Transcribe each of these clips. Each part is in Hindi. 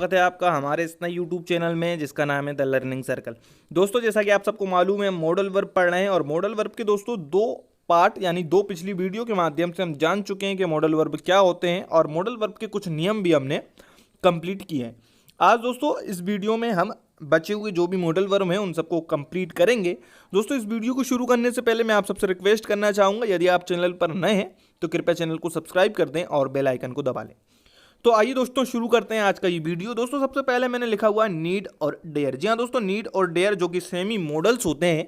स्वागत है आपका हमारे इस नए यूट्यूब चैनल में जिसका नाम है द लर्निंग सर्कल। दोस्तों जैसा कि आप सबको मालूम है मॉडल वर्ब पढ़ रहे हैं और मॉडल वर्ब के दोस्तों दो पार्ट यानी दो पिछली वीडियो के माध्यम से हम जान चुके हैं कि मॉडल वर्ब क्या होते हैं और मॉडल वर्ब के कुछ नियम भी हमने कंप्लीट किए हैं। आज दोस्तों इस वीडियो में हम बचे हुए जो भी मॉडल वर्ब हैं उन सबको कंप्लीट करेंगे। दोस्तों इस वीडियो को शुरू करने से पहले मैं आप सबसे रिक्वेस्ट करना चाहूँगा, यदि आप चैनल पर नए हैं तो कृपया चैनल को सब्सक्राइब कर दें और बेल आइकन को दबा लें। तो आइए दोस्तों शुरू करते हैं आज का ये वीडियो। दोस्तों सबसे पहले मैंने लिखा हुआ है नीड और डेयर। जी हाँ दोस्तों, नीड और डेयर जो कि सेमी मॉडल्स होते हैं,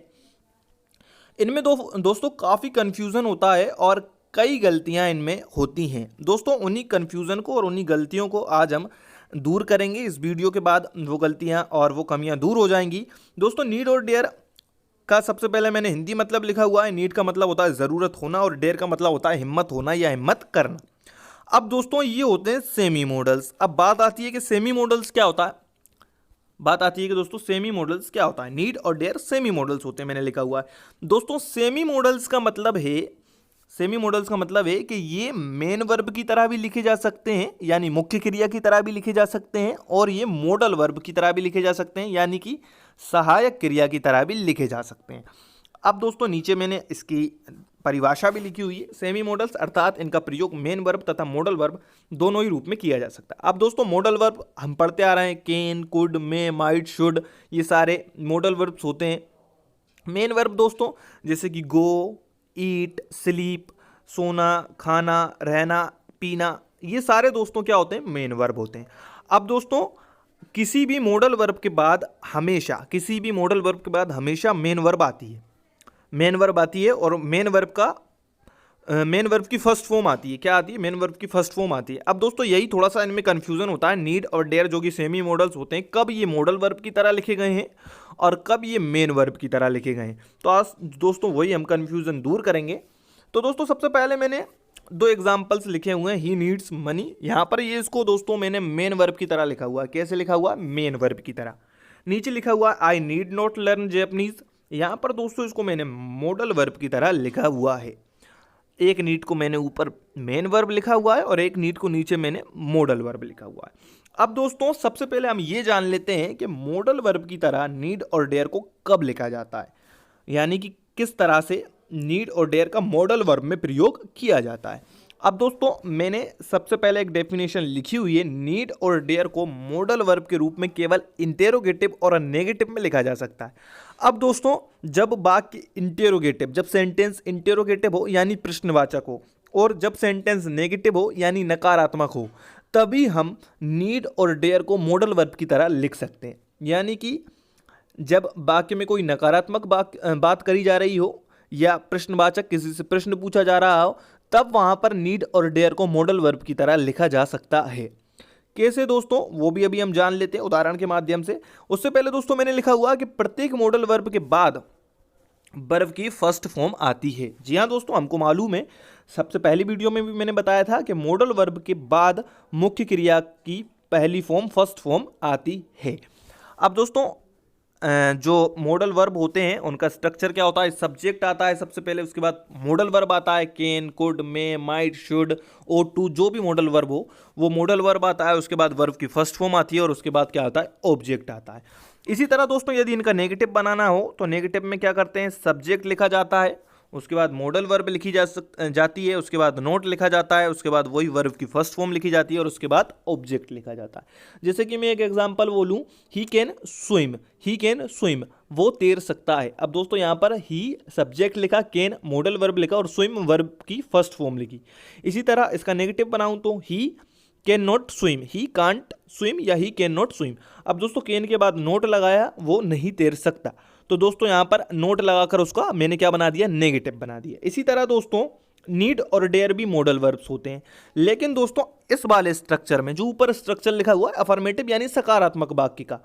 इनमें दोस्तों काफ़ी कन्फ्यूज़न होता है और कई गलतियां इनमें होती हैं। दोस्तों उन्हीं कन्फ्यूज़न को और उन्हीं गलतियों को आज हम दूर करेंगे। इस वीडियो के बाद वो गलतियां और वो कमियां दूर हो जाएंगी। दोस्तों नीड और डेयर का सबसे पहले मैंने हिंदी मतलब लिखा हुआ है। नीड का मतलब होता है ज़रूरत होना और डेयर का मतलब होता है हिम्मत होना या हिम्मत करना। अब दोस्तों ये होते हैं सेमी मॉडल्स। अब बात आती है कि सेमी मॉडल्स क्या होता है। बात आती है कि दोस्तों सेमी मॉडल्स क्या होता है। नीड और डेयर सेमी मॉडल्स होते हैं, मैंने लिखा हुआ है। दोस्तों सेमी मॉडल्स का मतलब है, सेमी मॉडल्स का मतलब है कि ये मेन वर्ब की तरह भी लिखे जा सकते हैं यानी मुख्य क्रिया की तरह भी लिखे जा सकते हैं, और ये मॉडल वर्ब की तरह भी लिखे जा सकते हैं यानी कि सहायक क्रिया की तरह भी लिखे जा सकते हैं। अब दोस्तों नीचे मैंने इसकी परिभाषा भी लिखी हुई है। सेमी मॉडल्स अर्थात इनका प्रयोग मेन वर्ब तथा मॉडल वर्ब दोनों ही रूप में किया जा सकता है। अब दोस्तों मॉडल वर्ब हम पढ़ते आ रहे हैं, can, could, may, might, should, ये सारे मॉडल वर्ब्स होते हैं। मेन वर्ब दोस्तों जैसे कि गो, ईट, स्लीप, सोना, खाना, रहना, पीना, ये सारे दोस्तों क्या होते हैं, मेन वर्ब होते हैं। अब दोस्तों किसी भी मॉडल वर्ब के बाद हमेशा, किसी भी मॉडल वर्ब के बाद हमेशा मेन वर्ब आती है, मेन वर्ब आती है और मेन वर्ब की फर्स्ट फॉर्म आती है। क्या आती है, मेन वर्ब की फर्स्ट फॉर्म आती है। अब दोस्तों यही थोड़ा सा इनमें कन्फ्यूजन होता है। नीड और डेयर जो कि सेमी मॉडल्स होते हैं, कब ये मॉडल वर्ब की तरह लिखे गए हैं और कब ये मेन वर्ब की तरह लिखे गए हैं। तो आज दोस्तों वही हम कन्फ्यूजन दूर करेंगे। तो दोस्तों सबसे पहले मैंने दो एग्जाम्पल्स लिखे हुए हैं। ही नीड्स मनी, यहाँ पर ये इसको दोस्तों मैंने मेन वर्ब की तरह लिखा हुआ है। कैसे लिखा हुआ है, मेन वर्ब की तरह। नीचे लिखा हुआ है I need not learn Japanese, यहाँ पर दोस्तों इसको मैंने मॉडल वर्ब की तरह लिखा हुआ है। एक नीड को मैंने ऊपर मेन वर्ब लिखा हुआ है और एक नीड को नीचे मैंने मॉडल वर्ब लिखा हुआ है। अब दोस्तों सबसे पहले हम ये जान लेते हैं कि मॉडल वर्ब की तरह नीड और डेयर को कब लिखा जाता है, यानी कि किस तरह से नीड और डेयर का मॉडल वर्ब में प्रयोग किया जाता है। अब दोस्तों मैंने सबसे पहले एक डेफिनेशन लिखी हुई है। नीड और डेयर को मॉडल वर्ब के रूप में केवल इंटेरोगेटिव और नेगेटिव में लिखा जा सकता है। अब दोस्तों जब वाक्य इंटेरोगेटिव, जब सेंटेंस इंटेरोगेटिव हो यानी प्रश्नवाचक हो, और जब सेंटेंस नेगेटिव हो यानी नकारात्मक हो, तभी हम नीड और डेयर को मॉडल वर्ब की तरह लिख सकते हैं। यानी कि जब वाक्य में कोई नकारात्मक बात करी जा रही हो या प्रश्नवाचक किसी से प्रश्न पूछा जा रहा हो, तब वहां पर नीड और डेयर को मॉडल वर्ब की तरह लिखा जा सकता है। कैसे दोस्तों, वो भी अभी हम जान लेते हैं उदाहरण के माध्यम से। उससे पहले दोस्तों मैंने लिखा हुआ कि प्रत्येक मॉडल वर्ब के बाद वर्ब की फर्स्ट फॉर्म आती है। जी हाँ दोस्तों, हमको मालूम है, सबसे पहली वीडियो में भी मैंने बताया था कि मॉडल वर्ब के बाद मुख्य क्रिया की पहली फॉर्म, फर्स्ट फॉर्म आती है। अब दोस्तों जो मॉडल वर्ब होते हैं उनका स्ट्रक्चर क्या होता है, सब्जेक्ट आता है सबसे पहले, उसके बाद मॉडल वर्ब आता है, can, could, may, might, should, ought to, जो भी मॉडल वर्ब हो वो मॉडल वर्ब आता है। उसके बाद वर्ब की फर्स्ट फॉर्म आती है और उसके बाद क्या आता है, ऑब्जेक्ट आता है। इसी तरह दोस्तों यदि इनका नेगेटिव बनाना हो तो नेगेटिव में क्या करते हैं, सब्जेक्ट लिखा जाता है, उसके बाद मॉडल वर्ब लिखी जाती है, उसके बाद नोट लिखा जाता है, उसके बाद वही वर्ब की फर्स्ट फॉर्म लिखी जाती है और उसके बाद ऑब्जेक्ट लिखा जाता है। जैसे कि मैं एक एग्जांपल बोलूं, he can swim, he can swim, वो तैर सकता है। अब दोस्तों यहाँ पर ही सब्जेक्ट लिखा, कैन मॉडल वर्ब लिखा और स्विम वर्ब की फर्स्ट फॉर्म लिखी। इसी तरह इसका नेगेटिव बनाऊं तो he can not swim, he can't swim या ही कैन नॉट स्विम। अब दोस्तों कैन के बाद नोट लगाया, वो नहीं तैर सकता, तो दोस्तों यहाँ पर नोट लगाकर उसका मैंने क्या बना दिया, नेगेटिव बना दिया। इसी तरह दोस्तों नीड और डेयर भी मॉडल वर्ब्स होते हैं, लेकिन दोस्तों इस वाले स्ट्रक्चर में जो ऊपर स्ट्रक्चर लिखा हुआ है अफर्मेटिव यानी सकारात्मक वाक्य का,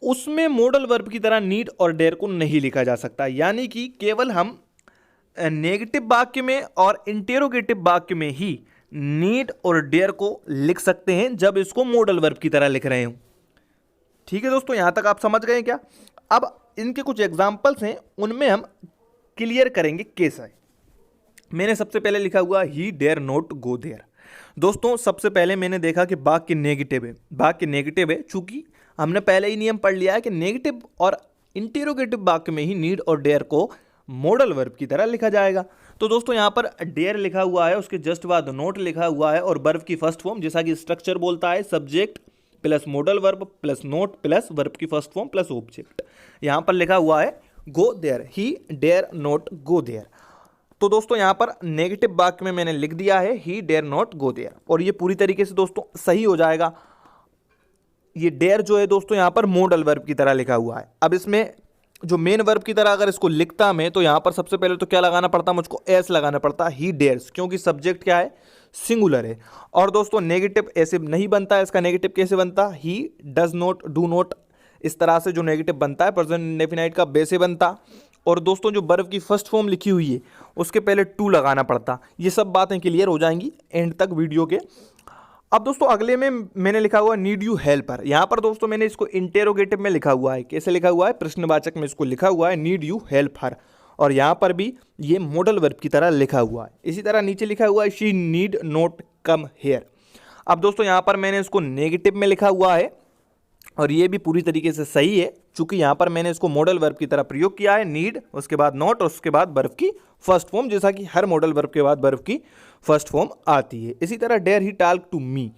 उसमें मॉडल वर्ब की तरह नीड और डेयर को नहीं लिखा जा सकता। यानी कि केवल हम नेगेटिव वाक्य में और इंटेरोगेटिव वाक्य में ही नीड और डेयर को लिख सकते हैं जब इसको मॉडल वर्ब की तरह लिख रहे हो। ठीक है दोस्तों, यहां तक आप समझ गए क्या। अब इनके कुछ एग्जाम्पल्स हैं, उनमें हम क्लियर करेंगे कैसे। मैंने सबसे पहले लिखा हुआ he dare not go there. दोस्तों सबसे पहले मैंने देखा कि बाघ के नेगेटिव है, बाघ के नेगेटिव है, चूंकि हमने पहले ही नियम पढ़ लिया है कि नेगेटिव और इंटेरोगेटिव वाक्य में ही नीड और डेयर को मॉडल वर्ब की तरह लिखा जाएगा। तो दोस्तों यहाँ पर डेयर लिखा हुआ है, उसके जस्ट बाद नोट लिखा हुआ है और वर्ब की फर्स्ट फॉर्म, जैसा कि स्ट्रक्चर बोलता है, subject plus modal verb plus not plus verb की फर्स्ट फॉर्म प्लस ऑब्जेक्ट। यहाँ पर लिखा हुआ है go there, he dare not go there. तो दोस्तों यहाँ पर नेगेटिव वाक्य में मैंने लिख दिया है he dare not go there, और ये पूरी तरीके से दोस्तों सही हो जाएगा। ये डेयर जो है दोस्तों यहाँ पर मॉडल वर्ब की तरह लिखा हुआ है। अब इसमें जो मेन वर्ब की तरह अगर इसको लिखता मैं, तो यहाँ पर सबसे पहले तो क्या लगाना पड़ता, मुझको एस लगाना पड़ता, ही डेयर्स, क्योंकि सब्जेक्ट क्या है, सिंगुलर है। और दोस्तों नेगेटिव ऐसे नहीं बनता है, इसका नेगेटिव कैसे बनता, he does not, do not, इस तरह से जो नेगेटिव बनता है प्रेजेंट इंडेफिनाइट का वैसे बनता। और दोस्तों जो वर्ब की फर्स्ट फॉर्म लिखी हुई है उसके पहले टू लगाना पड़ता। ये सब बातें क्लियर हो जाएंगी एंड तक वीडियो के। अब दोस्तों अगले में मैंने लिखा हुआ नीड यू हेल्पर। यहाँ पर दोस्तों मैंने इसको इंटेरोगेटिव में लिखा हुआ है, कैसे लिखा हुआ है, प्रश्नवाचक में इसको लिखा हुआ है नीड यू हेल्प हर, और यहाँ पर भी ये मॉडल वर्ब की तरह लिखा हुआ है। इसी तरह नीचे लिखा हुआ है she need not come here. अब दोस्तों यहाँ पर मैंने इसको नेगेटिव में लिखा हुआ है और ये भी पूरी तरीके से सही है, चूंकि यहाँ पर मैंने इसको मॉडल वर्ब की तरह प्रयोग किया है, नीड उसके बाद नॉट और उसके बाद वर्ब की फर्स्ट फॉर्म, जैसा कि हर मॉडल वर्ब के बाद वर्ब की फर्स्ट फॉर्म आती है। इसी तरह dare he talk to me,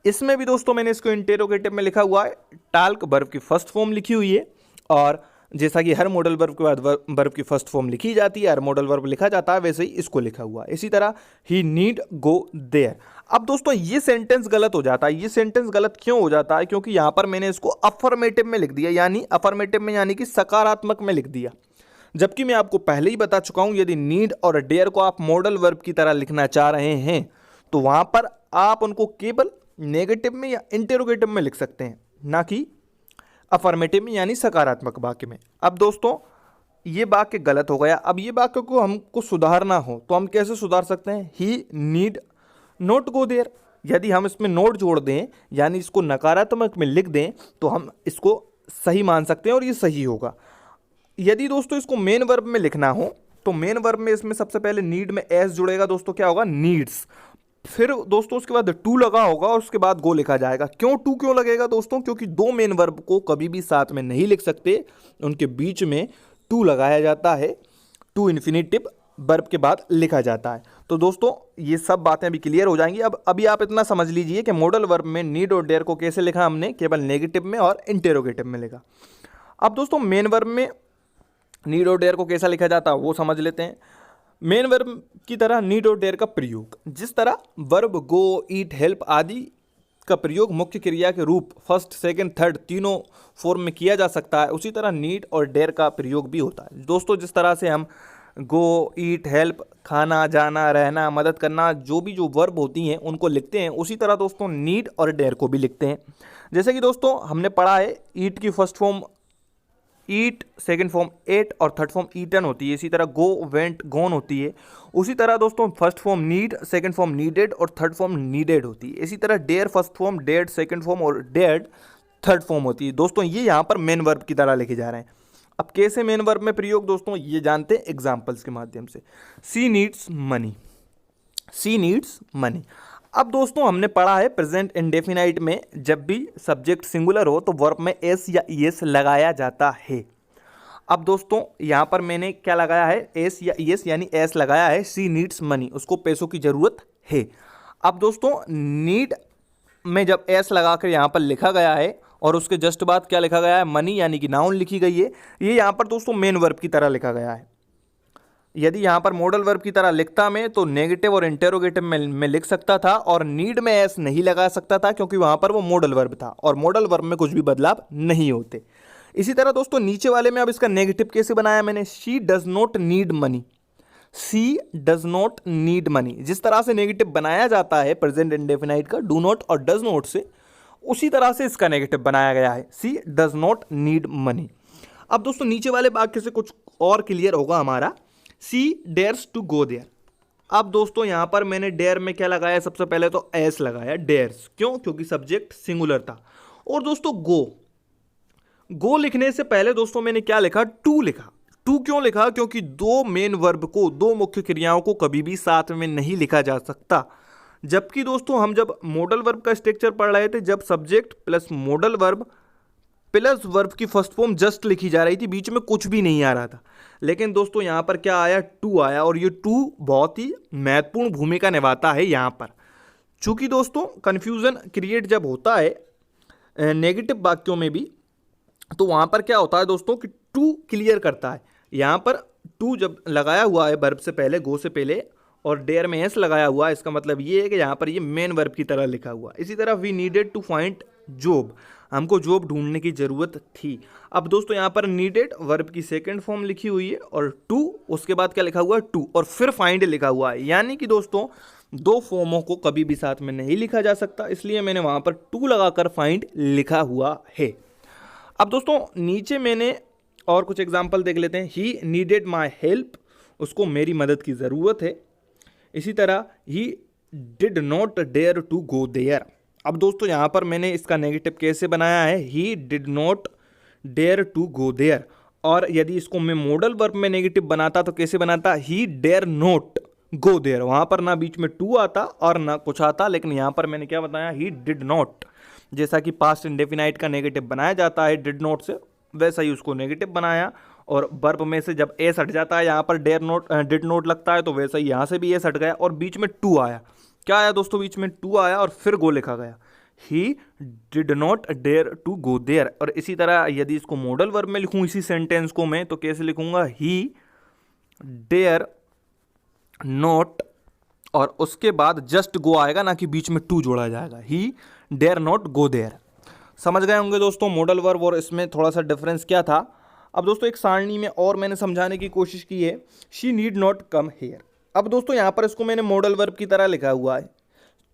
इसमें भी दोस्तों मैंने इसको इंटेरोगेटिव में लिखा हुआ है, टाल्क वर्ब की फर्स्ट फॉर्म लिखी हुई है, और जैसा कि हर मॉडल वर्ब के बाद वर्ब की फर्स्ट फॉर्म लिखी जाती है, हर मॉडल वर्ब लिखा जाता है, वैसे ही इसको लिखा हुआ है। इसी तरह ही नीड गो देयर। अब दोस्तों ये सेंटेंस गलत हो जाता है। ये सेंटेंस गलत क्यों हो जाता है, क्योंकि यहाँ पर मैंने इसको अफर्मेटिव में लिख दिया, यानी अफर्मेटिव में यानी कि सकारात्मक में लिख दिया, जबकि मैं आपको पहले ही बता चुका हूँ यदि नीड और डेयर को आप मॉडल वर्ब की तरह लिखना चाह रहे हैं तो वहाँ पर आप उनको केवल नेगेटिव में या इंटेरोगेटिव में लिख सकते हैं, ना कि अफर्मेटिव में यानी सकारात्मक वाक्य में। अब दोस्तों ये वाक्य गलत हो गया। अब ये वाक्य को हमको सुधारना हो तो हम कैसे सुधार सकते हैं, ही नीड नॉट गो देयर। यदि हम इसमें नोट जोड़ दें यानी इसको नकारात्मक में लिख दें तो हम इसको सही मान सकते हैं और ये सही होगा। यदि दोस्तों इसको मेन वर्ब में लिखना हो तो मेन वर्ब में इसमें सबसे पहले नीड में एस जुड़ेगा, दोस्तों क्या होगा, नीड्स, फिर दोस्तों उसके बाद टू लगा होगा और उसके बाद गो लिखा जाएगा। क्यों टू क्यों लगेगा दोस्तों, क्योंकि दो मेन वर्ब को कभी भी साथ में नहीं लिख सकते, उनके बीच में टू लगाया जाता है, टू इन्फिनिटिव वर्ब के बाद लिखा जाता है। तो दोस्तों ये सब बातें अभी क्लियर हो जाएंगी। अब अभी आप इतना समझ लीजिए कि मॉडल वर्ब में नीड और डेयर को कैसे लिखा हमने, केवल नेगेटिव में और इंटेरोगेटिव में लिखा। अब दोस्तों मेन वर्ब में नीड और डेयर को कैसा लिखा जाता है वो समझ लेते हैं। मेन वर्ब की तरह नीड और डेयर का प्रयोग, जिस तरह वर्ब गो, ईट, हेल्प आदि का प्रयोग मुख्य क्रिया के रूप फर्स्ट, सेकंड, थर्ड तीनों फॉर्म में किया जा सकता है, उसी तरह नीड और डेयर का प्रयोग भी होता है। दोस्तों जिस तरह से हम गो, ईट, हेल्प, खाना, जाना, रहना, मदद करना, जो वर्ब होती हैं उनको लिखते हैं, उसी तरह दोस्तों नीड और डेयर को भी लिखते हैं। जैसे कि दोस्तों हमने पढ़ा है ईट की फर्स्ट फॉर्म ईट, सेकंड फॉर्म एट और थर्ड फॉर्म ईटन होती है। इसी तरह गो, वेंट, गोन होती है। उसी तरह दोस्तों first form need, second form needed और थर्ड फॉर्म नीडेड होती है। इसी तरह डेयर फर्स्ट फॉर्म, डेड सेकंड फॉर्म और डेड थर्ड फॉर्म होती है। दोस्तों ये यहाँ पर मेन वर्ब की तरह लिखे जा रहे हैं। अब कैसे मेन वर्ब में प्रयोग दोस्तों ये जानते हैं एग्जाम्पल्स के माध्यम से। सी नीड्स मनी, सी नीड्स मनी। अब दोस्तों हमने पढ़ा है प्रेजेंट इंडेफिनाइट में जब भी सब्जेक्ट सिंगुलर हो तो वर्ब में एस या ईएस लगाया जाता है। अब दोस्तों यहाँ पर मैंने क्या लगाया है, एस या ईएस यानी एस लगाया है, सी नीड्स मनी, उसको पैसों की ज़रूरत है। अब दोस्तों नीड में जब एस लगा कर यहाँ पर लिखा गया है और उसके जस्ट बाद क्या लिखा गया है, मनी यानी कि नाउन लिखी गई है, ये यहाँ पर दोस्तों मेन वर्ब की तरह लिखा गया है। यदि यहाँ पर मॉडल वर्ब की तरह लिखता मैं तो नेगेटिव और इंटेरोगेटिव में लिख सकता था और नीड में एस नहीं लगा सकता था, क्योंकि वहाँ पर वो मॉडल वर्ब था और मॉडल वर्ब में कुछ भी बदलाव नहीं होते। इसी तरह दोस्तों नीचे वाले में अब इसका नेगेटिव कैसे बनाया मैंने, she does not need money, she does not need money. जिस तरह से नेगेटिव बनाया जाता है प्रेजेंट इंडेफिनाइट का डू नॉट और डज नॉट से, उसी तरह से इसका नेगेटिव बनाया गया है, she does not need money. अब दोस्तों नीचे वाले वाक्य से कुछ और क्लियर होगा हमारा, सी डेयर्स टू गो देयर। अब दोस्तों यहाँ पर मैंने डेयर में क्या लगाया, सबसे पहले तो एस लगाया, डेयर्स, क्यों, क्योंकि सब्जेक्ट सिंगुलर था। और दोस्तों गो लिखने से पहले दोस्तों मैंने क्या लिखा, टू लिखा। टू क्यों लिखा, क्योंकि दो मेन वर्ब को, दो मुख्य क्रियाओं को कभी भी साथ में नहीं लिखा जा सकता। जबकि दोस्तों हम जब मॉडल वर्ब का स्ट्रक्चर पढ़ रहे थे, जब subject plus modal verb plus verb की फर्स्ट फॉर्म जस्ट लिखी जा रही थी, बीच में कुछ भी नहीं आ रहा था। लेकिन दोस्तों यहाँ पर क्या आया, टू आया, और ये टू बहुत ही महत्वपूर्ण भूमिका निभाता है यहाँ पर। चूंकि दोस्तों कन्फ्यूज़न क्रिएट जब होता है नेगेटिव वाक्यों में भी, तो वहाँ पर क्या होता है दोस्तों कि टू क्लियर करता है। यहाँ पर टू जब लगाया हुआ है वर्ब से पहले, गो से पहले, और डेयर में एस लगाया हुआ है, इसका मतलब ये है कि यहाँ पर ये मेन वर्ब की तरह लिखा हुआ। इसी तरह we needed to find job, हमको जॉब ढूंढने की ज़रूरत थी। अब दोस्तों यहाँ पर नीडेड वर्ब की सेकंड फॉर्म लिखी हुई है, और टू उसके बाद क्या लिखा हुआ है, टू, और फिर फाइंड लिखा हुआ है। यानी कि दोस्तों दो फॉर्मों को कभी भी साथ में नहीं लिखा जा सकता, इसलिए मैंने वहाँ पर टू लगाकर फाइंड लिखा हुआ है। अब दोस्तों नीचे मैंने और कुछ एग्जाम्पल देख लेते हैं। ही नीडेड माई हेल्प, उसको मेरी मदद की ज़रूरत है। इसी तरह he did not dare to go there. अब दोस्तों यहाँ पर मैंने इसका नेगेटिव कैसे बनाया है, he did not dare to go there. और यदि इसको मैं मॉडल वर्ब में नेगेटिव बनाता तो कैसे बनाता, he dare not go there. वहाँ पर ना बीच में टू आता और ना कुछ आता, लेकिन यहाँ पर मैंने क्या बताया, ही डिड नॉट। जैसा कि पास्ट इंडेफिनाइट का नेगेटिव बनाया जाता है डिड नॉट से, वैसा ही उसको नेगेटिव बनाया। और वर्ब में से जब एस हट जाता है, यहाँ पर डेयर नॉट डिड नॉट लगता है, तो वैसा ही यहाँ से भी एस हट गया और बीच में टू आया। क्या आया दोस्तों, बीच में टू आया और फिर गो लिखा गया, he did not dare to go there. और इसी तरह यदि इसको मॉडल वर्ब में लिखूँ इसी सेंटेंस को मैं, तो कैसे लिखूंगा, ही डेयर नॉट, और उसके बाद जस्ट गो आएगा, ना कि बीच में टू जोड़ा जाएगा, he dare not go there. समझ गए होंगे दोस्तों मॉडल वर्ब और इसमें थोड़ा सा डिफरेंस क्या था। अब दोस्तों एक सारणी में और मैंने समझाने की कोशिश की है, she need not come here. अब दोस्तों यहाँ पर इसको मैंने मॉडल वर्ब की तरह लिखा हुआ है,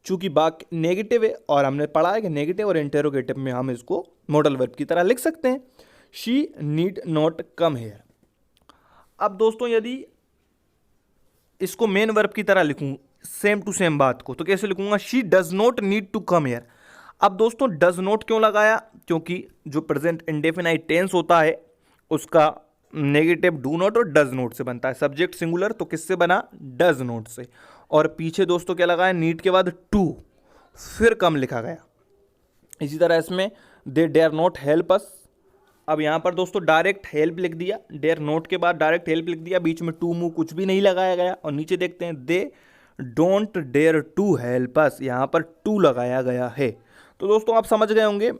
चूंकि बाकी नेगेटिव है और हमने पढ़ा है कि नेगेटिव और इंटेरोगेटिव में हम इसको मॉडल वर्ब की तरह लिख सकते हैं, she need not come here. अब दोस्तों यदि इसको मेन वर्ब की तरह लिखूं सेम टू सेम बात को, तो कैसे लिखूंगा, she does not need to come here. अब दोस्तों डज नॉट क्यों लगाया, क्योंकि जो प्रेजेंट इंडेफिनाइट टेंस होता है उसका नेगेटिव डू नॉट और डज नॉट से बनता है। सब्जेक्ट सिंगुलर तो किससे बना, डज नॉट से। और पीछे दोस्तों क्या लगाया, नीड के बाद टू, फिर कम लिखा गया। इसी तरह इसमें दे डेयर नॉट हेल्प अस। अब यहाँ पर दोस्तों डायरेक्ट हेल्प लिख दिया, डेयर नोट के बाद डायरेक्ट हेल्प लिख दिया, बीच में टू मू कुछ भी नहीं लगाया गया। और नीचे देखते हैं they don't dare to help us, यहाँ पर टू लगाया गया है। तो दोस्तों आप समझ गए होंगे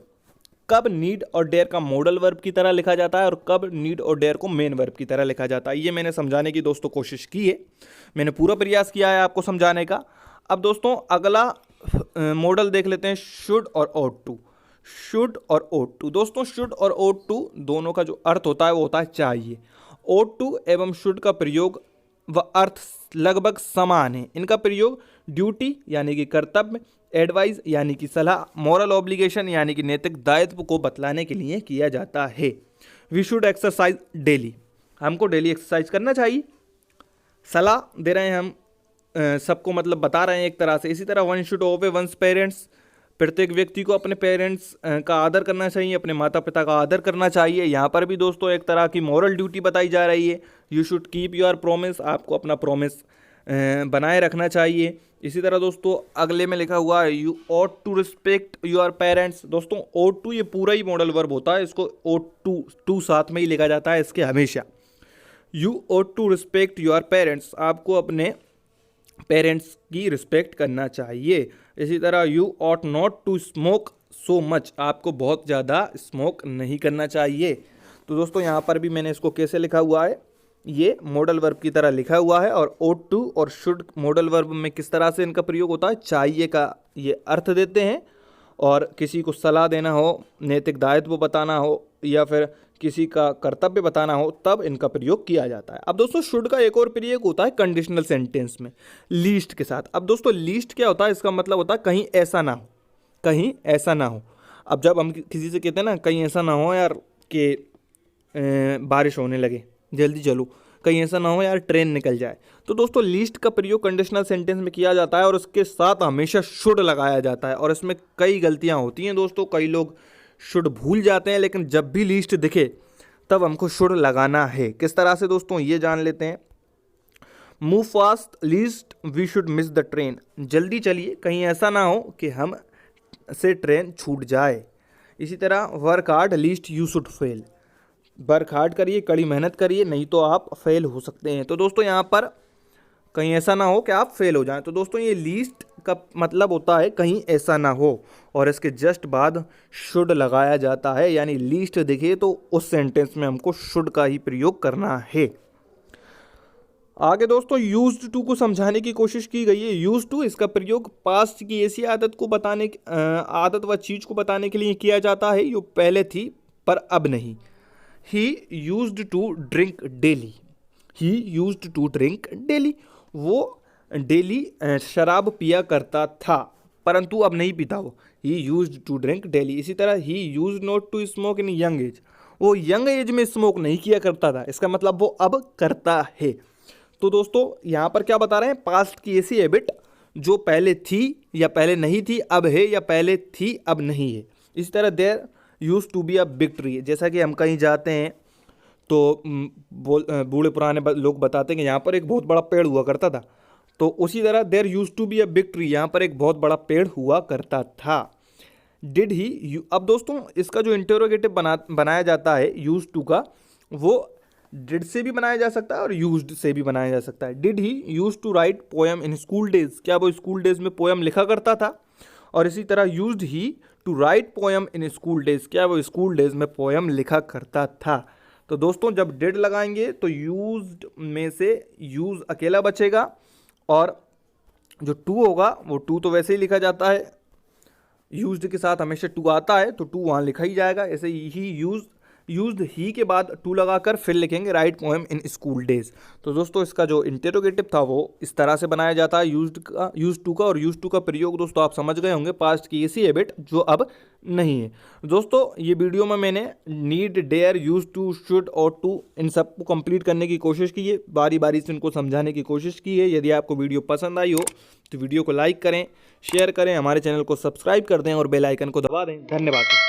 कब नीड और डेयर का मॉडल वर्ब की तरह लिखा जाता है और कब नीड और डेयर को मेन वर्ब की तरह लिखा जाता है। ये मैंने समझाने की दोस्तों कोशिश की है, मैंने पूरा प्रयास किया है आपको समझाने का। अब दोस्तों अगला मॉडल देख लेते हैं, शुड और ought to। शुड और ought to, दोस्तों शुड और ought to दोनों का जो अर्थ होता है वो होता है चाहिए। ought to एवं शुड का प्रयोग व अर्थ लगभग समान है। इनका प्रयोग ड्यूटी यानी कि कर्तव्य, एडवाइस यानी कि सलाह, मॉरल ऑब्लिगेशन यानी कि नैतिक दायित्व को बतलाने के लिए किया जाता है। वी शुड एक्सरसाइज डेली, हमको डेली एक्सरसाइज करना चाहिए। सलाह दे रहे हैं हम सबको, मतलब बता रहे हैं एक तरह से। इसी तरह one should obey one's parents, प्रत्येक व्यक्ति को अपने पेरेंट्स का आदर करना चाहिए, अपने माता पिता का आदर करना चाहिए। यहाँ पर भी दोस्तों एक तरह की मॉरल ड्यूटी बताई जा रही है। You should keep your promise, आपको अपना प्रोमिस बनाए रखना चाहिए। इसी तरह दोस्तों अगले में लिखा हुआ है you ought to respect your parents. दोस्तों ought टू ये पूरा ही मॉडल वर्ब होता है, इसको ought टू साथ में ही लिखा जाता है इसके हमेशा। You ought to respect your parents, आपको अपने पेरेंट्स की रिस्पेक्ट करना चाहिए। इसी तरह you ought not to smoke so much, आपको बहुत ज़्यादा स्मोक नहीं करना चाहिए। तो दोस्तों यहाँ पर भी मैंने इसको कैसे लिखा हुआ है, ये मॉडल वर्ब की तरह लिखा हुआ है। और ought to और should मॉडल वर्ब में किस तरह से इनका प्रयोग होता है, चाहिए का ये अर्थ देते हैं। और किसी को सलाह देना हो, नैतिक दायित्व बताना हो, या फिर किसी का कर्तव्य बताना हो, तब इनका प्रयोग किया जाता है। अब दोस्तों शुड का एक और प्रयोग होता है कंडीशनल सेंटेंस में, लीस्ट के साथ। अब दोस्तों लीस्ट क्या होता है, इसका मतलब होता है कहीं ऐसा ना हो, कहीं ऐसा ना हो। अब जब हम किसी से कहते हैं ना कहीं ऐसा ना हो यार कि बारिश होने लगे, जल्दी चलो, कहीं ऐसा ना हो यार ट्रेन निकल जाए, तो दोस्तों लीस्ट का प्रयोग कंडीशनल सेंटेंस में किया जाता है और उसके साथ हमेशा शुड लगाया जाता है। और इसमें कई गलतियां होती हैं दोस्तों, कई लोग शुड भूल जाते हैं, लेकिन जब भी लीस्ट दिखे तब हमको शुड लगाना है। किस तरह से दोस्तों ये जान लेते हैं। Move fast lest we should miss the train, जल्दी चलिए कहीं ऐसा ना हो कि हम से ट्रेन छूट जाए। इसी तरह work hard least you should fail, work hard करिए, कड़ी मेहनत करिए, नहीं तो आप फेल हो सकते हैं। तो दोस्तों यहाँ पर कहीं ऐसा ना हो कि आप फेल हो जाएं। तो दोस्तों ये लीस्ट का मतलब होता है कहीं ऐसा ना हो, और इसके जस्ट बाद शुड लगाया जाता है, यानी लीस्ट देखिए तो उस सेंटेंस में हमको शुड का ही प्रयोग करना है। आगे दोस्तों यूज्ड टू को समझाने की कोशिश की गई है। यूज्ड टू इसका प्रयोग पास्ट की ऐसी आदत को बताने आदत व चीज़ को बताने के लिए किया जाता है जो पहले थी पर अब नहीं। He used to drink daily, he used to drink daily, वो डेली शराब पिया करता था परंतु अब नहीं पीता वो। He used to drink daily. इसी तरह he used not to smoke in young age, वो यंग एज में स्मोक नहीं किया करता था, इसका मतलब वो अब करता है। तो दोस्तों यहाँ पर क्या बता रहे हैं, पास्ट की ऐसी हैबिट जो पहले थी या पहले नहीं थी अब है, या पहले थी अब नहीं है। इसी तरह there use to be a big tree, जैसा कि हम कहीं जाते हैं तो बूढ़े पुराने लोग बताते हैं कि यहाँ पर एक बहुत बड़ा पेड़ हुआ करता था, तो उसी तरह there use to be a big tree, यहाँ पर एक बहुत बड़ा पेड़ हुआ करता था। डिड ही, अब दोस्तों इसका जो इंटरोगेटिव बनाया जाता है यूज टू का, वो डिड से भी बनाया जा सकता है और यूज्ड से भी बनाया जा सकता है। Did he use to write poem in school days, क्या वो स्कूल डेज में पोएम लिखा करता था। और इसी तरह used he to write poem in school days, क्या वो स्कूल डेज में पोएम लिखा करता था। तो दोस्तों जब डिड लगाएंगे तो यूज्ड में से यूज अकेला बचेगा, और जो टू होगा वो टू तो वैसे ही लिखा जाता है, यूज्ड के साथ हमेशा टू आता है तो टू वहाँ लिखा ही जाएगा। ऐसे ही यूज्ड ही के बाद टू लगाकर फिर लिखेंगे right poem in school days. तो दोस्तों इसका जो इंटेरोगेटिव था वो इस तरह से बनाया जाता है यूज टू का। और यूज टू का प्रयोग दोस्तों आप समझ गए होंगे, पास्ट की ऐसी हैबिट जो अब नहीं है। दोस्तों ये वीडियो में मैंने need, dare, use to, should और टू इन सबको कंप्लीट करने की कोशिश की है, बारी बारी से इनको समझाने की कोशिश की है। यदि आपको वीडियो पसंद आई हो तो वीडियो को लाइक करें, शेयर करें, हमारे चैनल को सब्सक्राइब कर दें और बेल आइकन को दबा दें। धन्यवाद।